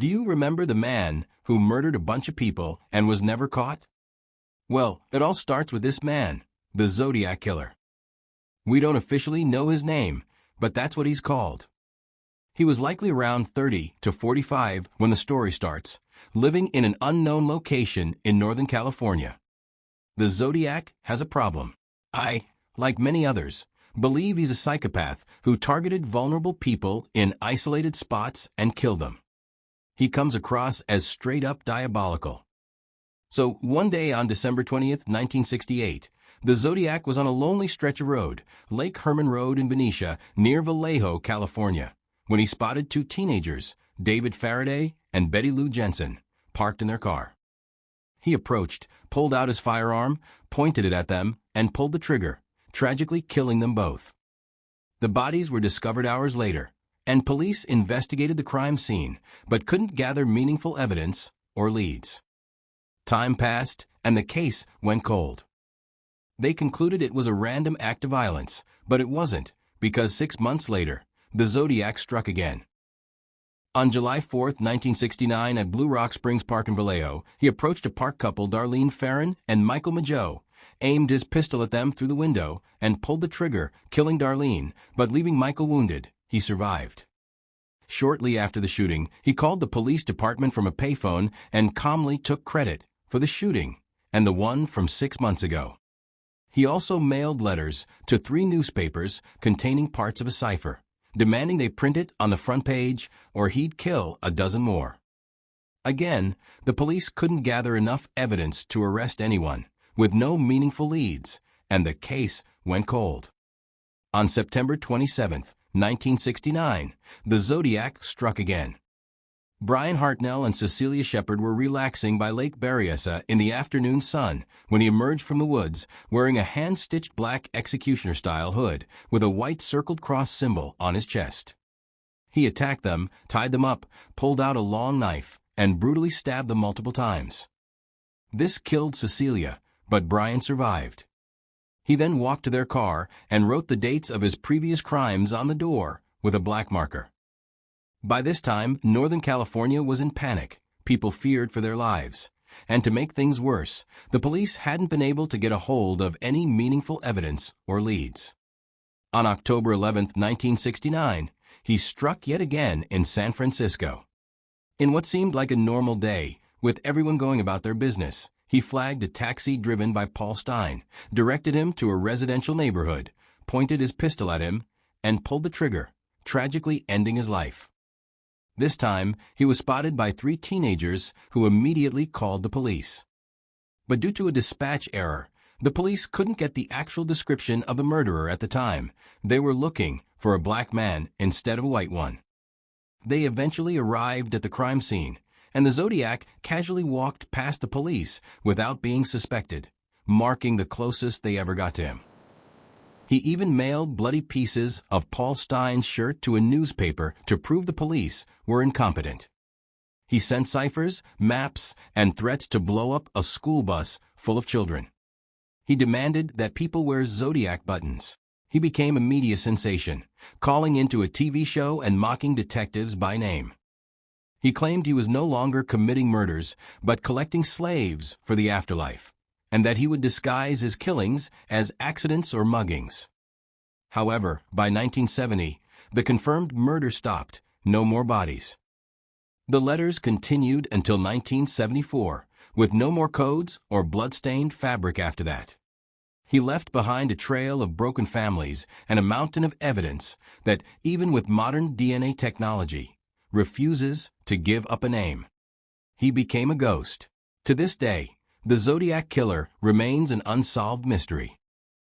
Do you remember the man who murdered a bunch of people and was never caught? Well, it all starts with this man, the Zodiac Killer. We don't officially know his name, but that's what he's called. He was likely around 30 to 45 when the story starts, living in an unknown location in Northern California. The Zodiac has a problem. I, like many others, believe he's a psychopath who targeted vulnerable people in isolated spots and killed them. He comes across as straight-up diabolical. So, one day on December 20th, 1968, the Zodiac was on a lonely stretch of road, Lake Herman Road in Benicia, near Vallejo, California, when he spotted two teenagers, David Faraday and Betty Lou Jensen, parked in their car. He approached, pulled out his firearm, pointed it at them, and pulled the trigger, tragically killing them both. The bodies were discovered hours later, and police investigated the crime scene, but couldn't gather meaningful evidence or leads. Time passed, and the case went cold. They concluded it was a random act of violence, but it wasn't, because 6 months later, the Zodiac struck again. On July 4, 1969, at Blue Rock Springs Park in Vallejo, he approached a park couple, Darlene Farron and Michael Mageau, aimed his pistol at them through the window, and pulled the trigger, killing Darlene, but leaving Michael wounded. He survived. Shortly after the shooting, he called the police department from a payphone and calmly took credit for the shooting and the one from 6 months ago. He also mailed letters to 3 newspapers containing parts of a cipher, demanding they print it on the front page or he'd kill a dozen more. Again, the police couldn't gather enough evidence to arrest anyone, with no meaningful leads, and the case went cold. On September 27, 1969, the Zodiac struck again. Brian Hartnell and Cecilia Shepard were relaxing by Lake Berryessa in the afternoon sun when he emerged from the woods wearing a hand-stitched black executioner-style hood with a white circled cross symbol on his chest. He attacked them, tied them up, pulled out a long knife, and brutally stabbed them multiple times. This killed Cecilia, but Brian survived. He then walked to their car and wrote the dates of his previous crimes on the door with a black marker. By this time, Northern California was in panic. People feared for their lives. And to make things worse, the police hadn't been able to get a hold of any meaningful evidence or leads. On October 11, 1969, he struck yet again in San Francisco. In what seemed like a normal day, with everyone going about their business, he flagged a taxi driven by Paul Stein, directed him to a residential neighborhood, pointed his pistol at him, and pulled the trigger, tragically ending his life. This time, he was spotted by 3 teenagers who immediately called the police. But due to a dispatch error, the police couldn't get the actual description of the murderer at the time. They were looking for a black man instead of a white one. They eventually arrived at the crime scene, and the Zodiac casually walked past the police without being suspected, marking the closest they ever got to him. He even mailed bloody pieces of Paul Stein's shirt to a newspaper to prove the police were incompetent. He sent ciphers, maps, and threats to blow up a school bus full of children. He demanded that people wear Zodiac buttons. He became a media sensation, calling into a TV show and mocking detectives by name. He claimed he was no longer committing murders, but collecting slaves for the afterlife, and that he would disguise his killings as accidents or muggings. However, by 1970, the confirmed murder stopped, no more bodies. The letters continued until 1974, with no more codes or blood-stained fabric after that. He left behind a trail of broken families and a mountain of evidence that, even with modern DNA technology, refuses to give up a name. He became a ghost. To this day, the Zodiac Killer remains an unsolved mystery.